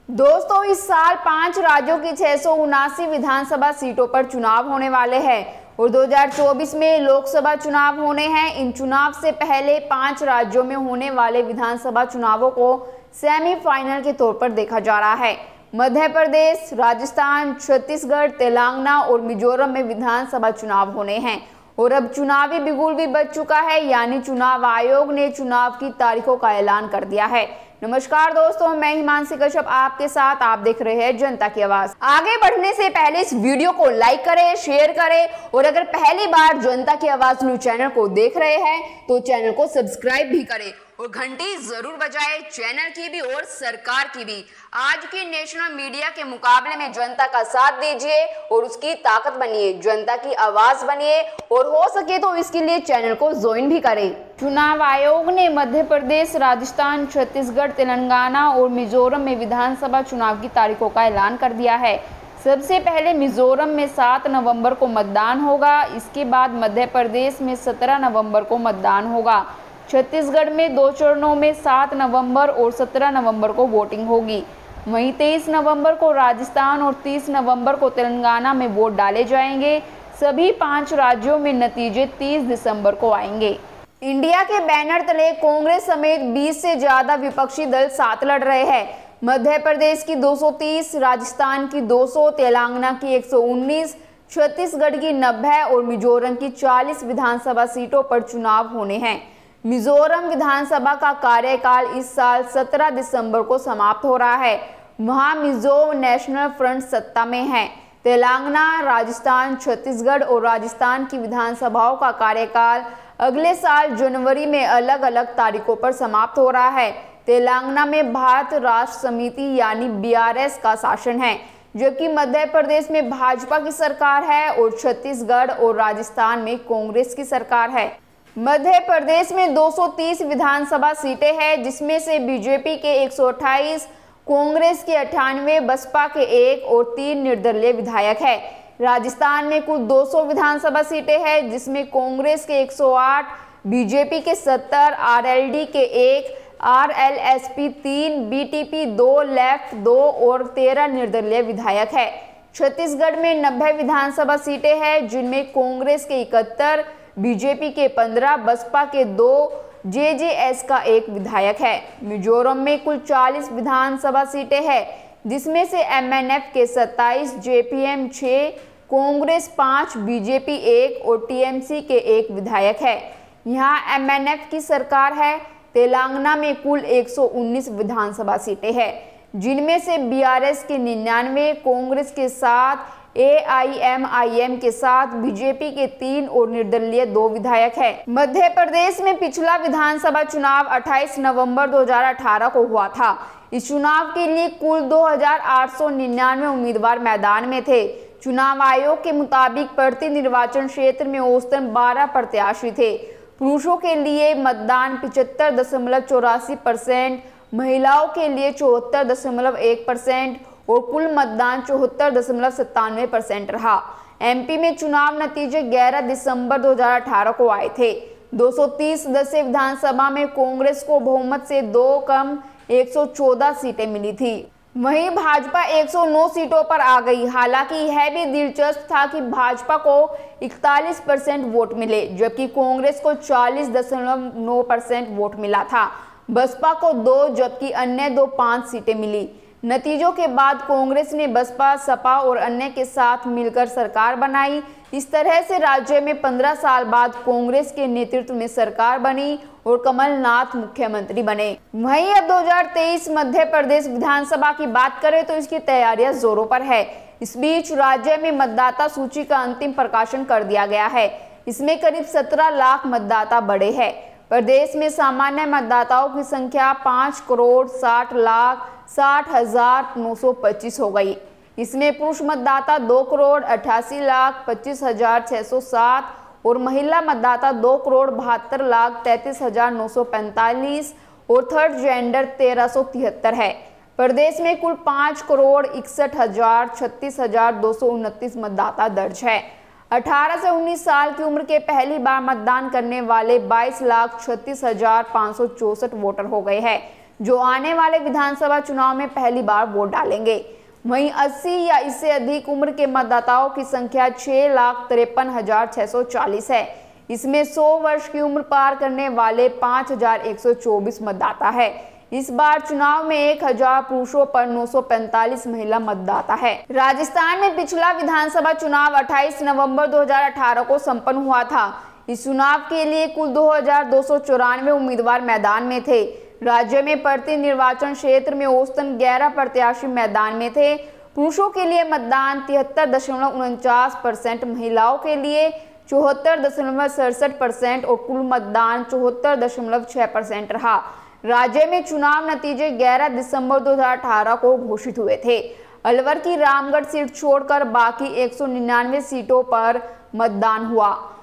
दोस्तों, इस साल 5 राज्यों की 679 विधानसभा सीटों पर चुनाव होने वाले हैं और 2024 में लोकसभा चुनाव होने हैं। इन चुनाव से पहले 5 राज्यों में होने वाले विधानसभा चुनावों को सेमीफाइनल के तौर पर देखा जा रहा है। मध्य प्रदेश, राजस्थान, छत्तीसगढ़, तेलंगाना और मिजोरम में विधानसभा चुनाव होने हैं और अब चुनावी बिगुल भी बज चुका है, यानी चुनाव आयोग ने चुनाव की तारीखों का ऐलान कर दिया है। नमस्कार दोस्तों, मैं हिमांशी कश्यप आपके साथ। आप देख रहे हैं जनता की आवाज। आगे बढ़ने से पहले इस वीडियो को लाइक करें, शेयर करें और अगर पहली बार जनता की आवाज न्यूज चैनल को देख रहे हैं तो चैनल को सब्सक्राइब भी करें और घंटी जरूर बजाएं, चैनल की भी और सरकार की भी। आज की नेशनल मीडिया के मुकाबले में जनता का साथ दीजिए और उसकी ताकत बनिए, जनता की आवाज बनिए और हो सके तो इसके लिए चैनल को ज्वाइन भी करें। चुनाव आयोग ने मध्य प्रदेश, राजस्थान, छत्तीसगढ़, तेलंगाना और मिजोरम में विधानसभा चुनाव की तारीखों का ऐलान कर दिया है। सबसे पहले मिजोरम में 7 नवंबर को मतदान होगा। इसके बाद मध्य प्रदेश में 17 नवंबर को मतदान होगा। छत्तीसगढ़ में 2 चरणों में 7 नवंबर और 17 नवंबर को वोटिंग होगी। वहीं 23 नवंबर को राजस्थान और 30 नवंबर को तेलंगाना में वोट डाले जाएंगे। सभी 5 राज्यों में नतीजे 30 दिसंबर को आएंगे। इंडिया के बैनर तले कांग्रेस समेत 20 से ज्यादा विपक्षी दल साथ लड़ रहे हैं। मध्य प्रदेश की 230, राजस्थान की 200, तेलंगाना की 119, छत्तीसगढ़ की 90 और मिजोरम की 40 विधानसभा सीटों पर चुनाव होने हैं। मिजोरम विधानसभा का कार्यकाल इस साल 17 दिसंबर को समाप्त हो रहा है। वहां मिजो नेशनल फ्रंट सत्ता में है। तेलंगाना, राजस्थान, छत्तीसगढ़ और राजस्थान की विधानसभाओं का कार्यकाल अगले साल जनवरी में अलग अलग तारीखों पर समाप्त हो रहा है। तेलंगाना में भारत राष्ट्र समिति यानी BRS का शासन है, जबकि मध्य प्रदेश में भाजपा की सरकार है और छत्तीसगढ़ और राजस्थान में कांग्रेस की सरकार है। मध्य प्रदेश में 230 विधानसभा सीटें हैं, जिसमें से बीजेपी के 128, कांग्रेस के 98, बसपा के 1 और 3 निर्दलीय विधायक है। राजस्थान में कुल 200 विधानसभा सीटें हैं, जिसमें कांग्रेस के 108, बीजेपी के 70, RLD के 1, RLSP 3, BTP 2, लेफ्ट 2 और 13 निर्दलीय विधायक है। छत्तीसगढ़ में 90 विधानसभा सीटें हैं, जिनमें कांग्रेस के 71, बीजेपी के 15, बसपा के 2, JJS का 1 विधायक है। मिजोरम में कुल 40 विधानसभा सीटें हैं, जिसमें से MNF के 27, JPM 6, कांग्रेस 5, बीजेपी 1 और TMC के 1 विधायक है। यहाँ MNF की सरकार है। तेलंगाना में कुल 119 विधानसभा सीटें हैं, जिनमें से BRS के 99, कांग्रेस के 7, AIMIM के 7, बीजेपी के 3 और निर्दलीय 2 विधायक है। मध्य प्रदेश में पिछला विधानसभा चुनाव 28 नवंबर 2018 को हुआ था। इस चुनाव के लिए कुल 2899 उम्मीदवार मैदान में थे। चुनाव आयोग के मुताबिक प्रति निर्वाचन क्षेत्र में औसतन 12 प्रत्याशी थे। पुरुषों के लिए मतदान 75.84%, महिलाओं के लिए 74.1% और कुल मतदान 74.97% रहा। MP में चुनाव नतीजे 11 दिसंबर 2018 को आए थे। 230 सदस्यीय विधानसभा में कांग्रेस को बहुमत से 2 कम 114 सीटें मिली थी। वहीं भाजपा 109 सीटों पर आ गई। हालांकि यह भी दिलचस्प था कि भाजपा को 41% वोट मिले, जबकि कांग्रेस को 40.9% वोट मिला था। बसपा को 2 जबकि अन्य 2 5 सीटें मिली। नतीजों के बाद कांग्रेस ने बसपा, सपा और अन्य के साथ मिलकर सरकार बनाई। इस तरह से राज्य में 15 साल बाद कांग्रेस के नेतृत्व में सरकार बनी और कमलनाथ मुख्यमंत्री बने। वहीं अब 2023 मध्य प्रदेश विधानसभा की बात करें तो इसकी तैयारियां जोरों पर है। इस बीच राज्य में मतदाता सूची का अंतिम प्रकाशन कर दिया गया है। इसमें करीब 17 लाख मतदाता बढ़े हैं। प्रदेश में सामान्य मतदाताओं की संख्या 5,60,60,925 हो गई। इसमें पुरुष मतदाता 2,88,25,607 और महिला मतदाता 2,72,33,945 और थर्ड जेंडर 1,373 है। प्रदेश में कुल 5,61,36,229 मतदाता दर्ज है। 18 से 19 साल की उम्र के पहली बार मतदान करने वाले 22,36,564 वोटर हो गए हैं। जो आने वाले विधानसभा चुनाव में पहली बार वोट डालेंगे। वहीं 80 या इससे अधिक उम्र के मतदाताओं की संख्या 6,53,640 है। इसमें 100 वर्ष की उम्र पार करने वाले 5,124 मतदाता है। इस बार चुनाव में 1,000 पुरुषों पर 945 महिला मतदाता है। राजस्थान में पिछला विधानसभा चुनाव 28 नवंबर 2018 को संपन्न हुआ था। इस चुनाव के लिए कुल 2,294 उम्मीदवार मैदान में थे। राज्य में प्रति निर्वाचन क्षेत्र में औसतन 11 प्रत्याशी मैदान में थे। पुरुषों के लिए मतदान 73.49%, महिलाओं के लिए 74.67% और कुल मतदान 74.6% रहा। राज्य में चुनाव नतीजे 11 दिसंबर 2018 को घोषित हुए थे। अलवर की रामगढ़ सीट छोड़कर बाकी 199 सीटों पर मतदान हुआ।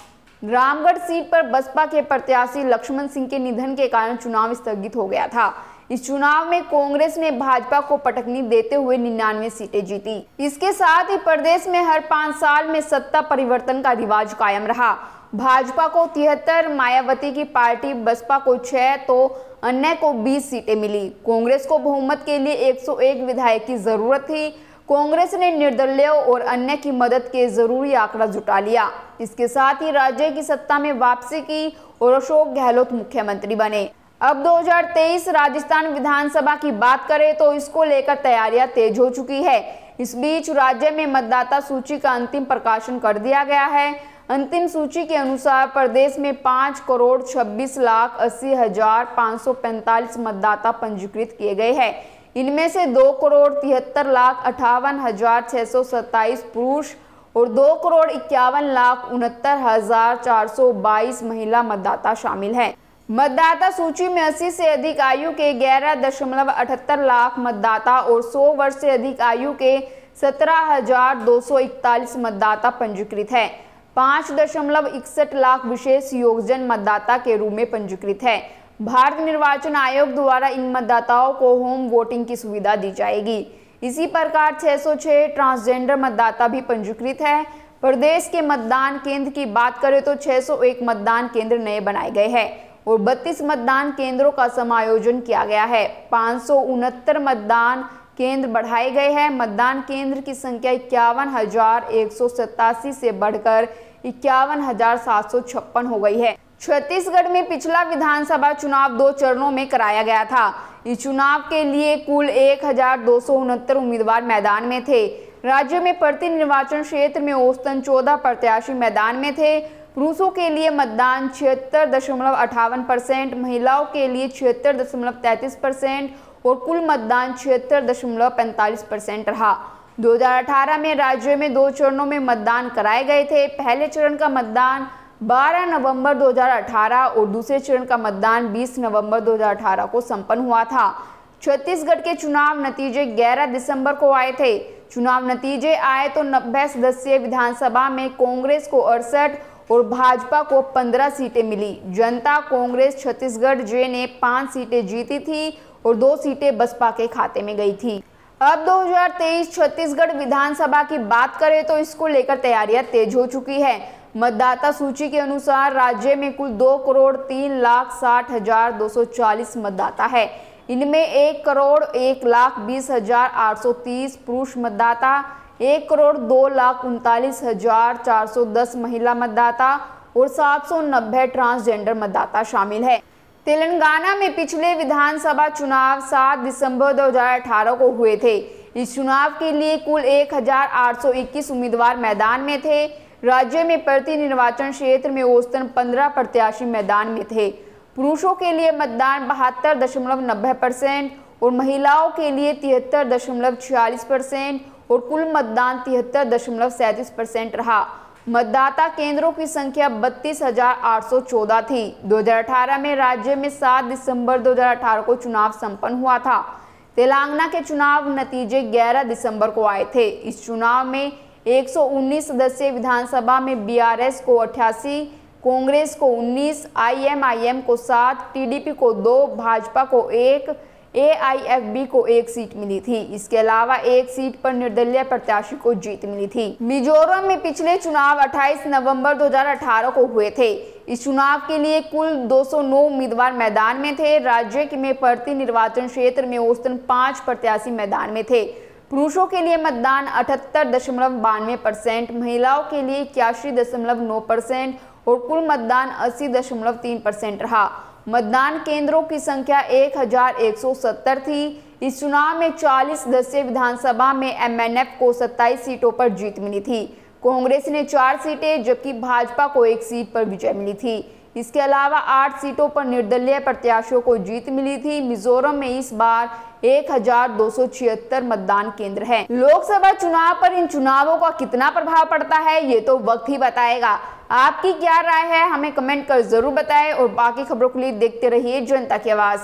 रामगढ़ सीट पर बसपा के प्रत्याशी लक्ष्मण सिंह के निधन के कारण चुनाव स्थगित हो गया था। इस चुनाव में कांग्रेस ने भाजपा को पटकनी देते हुए 99 सीटें जीती। इसके साथ ही प्रदेश में हर 5 साल में सत्ता परिवर्तन का रिवाज कायम रहा। भाजपा को 73, मायावती की पार्टी बसपा को 6 तो अन्य को 20 सीटें मिली। कांग्रेस को बहुमत के लिए 101 विधायक की जरूरत थी। कांग्रेस ने निर्दलीयों और अन्य की मदद के जरूरी आंकड़ा जुटा लिया। इसके साथ ही राज्य की सत्ता में वापसी की और अशोक गहलोत मुख्यमंत्री बने। अब 2023 राजस्थान विधानसभा की बात करें तो इसको लेकर तैयारियां तेज हो चुकी है। इस बीच राज्य में मतदाता सूची का अंतिम प्रकाशन कर दिया गया है। अंतिम सूची के अनुसार प्रदेश में 5,26,80,545 मतदाता पंजीकृत किए गए हैं। इनमें से 2,73,58,627 पुरुष और 2,51,69,422 महिला मतदाता शामिल हैं। मतदाता सूची में 80 से अधिक आयु के 11.78 लाख मतदाता और 100 वर्ष से अधिक आयु के 17,241 मतदाता पंजीकृत है। 5.61 लाख विशेष योगजन मतदाता के रूप में पंजीकृत है। भारत निर्वाचन आयोग द्वारा इन मतदाताओं को होम वोटिंग की सुविधा दी जाएगी। इसी प्रकार 606 ट्रांसजेंडर मतदाता भी पंजीकृत है। प्रदेश के मतदान केंद्र की बात करें तो 601 मतदान केंद्र नए बनाए गए हैं और 32 मतदान केंद्रों का समायोजन किया गया है। 569 मतदान केंद्र बढ़ाए गए हैं। मतदान केंद्र की संख्या 51,187 से बढ़कर 51,756 हो गई है। छत्तीसगढ़ में पिछला विधानसभा चुनाव 2 चरणों में कराया गया था। इस चुनाव के लिए कुल 1,269 उम्मीदवार मैदान में थे। राज्य में प्रति निर्वाचन क्षेत्र में औसतन 14 प्रत्याशी मैदान में थे। पुरुषों के लिए मतदान 76.58%, महिलाओं के लिए 76.33% और कुल मतदान 76.45% रहा। 2018 में राज्य में 2 चरणों में मतदान कराए गए थे। पहले चरण का मतदान 12 नवंबर 2018 और दूसरे चरण का मतदान 20 नवंबर 2018 को संपन्न हुआ था। छत्तीसगढ़ के चुनाव नतीजे 11 दिसंबर को आए थे। चुनाव नतीजे आए तो 90 सदस्यीय विधानसभा में कांग्रेस को 68 और भाजपा को 15 सीटें मिली। जनता कांग्रेस छत्तीसगढ़ जे ने 5 सीटें जीती थी और 2 सीटें बसपा के खाते में गई थी। अब 2023 छत्तीसगढ़ विधानसभा की बात करें तो इसको लेकर तैयारियां तेज हो चुकी है। मतदाता सूची के अनुसार राज्य में कुल 2,03,60,240 मतदाता है। इनमें 1,01,20,830 पुरुष मतदाता, 1,02,39,410 महिला मतदाता और 790 ट्रांसजेंडर मतदाता शामिल है। तेलंगाना में पिछले विधानसभा चुनाव 7 दिसंबर 2018 को हुए थे। इस चुनाव के लिए कुल 1,821 उम्मीदवार मैदान में थे। राज्य में प्रति निर्वाचन क्षेत्र में औसतन 15 प्रत्याशी मैदान में थे। पुरुषों के लिए मतदान 72.90% और महिलाओं के लिए 73.46% और कुल मतदान 73.37% रहा। मतदाता केंद्रों की संख्या 32,814 थी। 2018 में राज्य में 7 दिसंबर 2018 को चुनाव संपन्न हुआ था। तेलंगाना के चुनाव नतीजे 11 दिसंबर को आए थे। इस चुनाव में 119 सदस्यीय विधानसभा में बीआरएस को 88, कांग्रेस को 19, आईएमआईएम को 7, टीडीपी को 2, भाजपा को 1, एआईएफबी को 1 सीट मिली थी। इसके अलावा 1 सीट पर निर्दलीय प्रत्याशी को जीत मिली थी। मिजोरम में पिछले चुनाव 28 नवंबर 2018 को हुए थे। इस चुनाव के लिए कुल 209 उम्मीदवार मैदान में थे। राज्य में प्रति निर्वाचन क्षेत्र में औसतन 5 प्रत्याशी मैदान में थे। पुरुषों के लिए मतदान 78.92%, महिलाओं के लिए 81.9% और कुल मतदान 80.3% रहा। मतदान केंद्रों की संख्या 1170 थी। इस चुनाव में 40 सदस्यीय विधानसभा में MNF को 27 सीटों पर जीत मिली थी। कांग्रेस ने 4 सीटें जबकि भाजपा को 1 सीट पर विजय मिली थी। इसके अलावा 8 सीटों पर निर्दलीय प्रत्याशियों को जीत मिली थी। मिजोरम में इस बार 1276 मतदान केंद्र हैं। लोकसभा चुनाव पर इन चुनावों का कितना प्रभाव पड़ता है ये तो वक्त ही बताएगा। आपकी क्या राय है हमें कमेंट कर जरूर बताएं और बाकी खबरों के लिए देखते रहिए जनता की आवाज।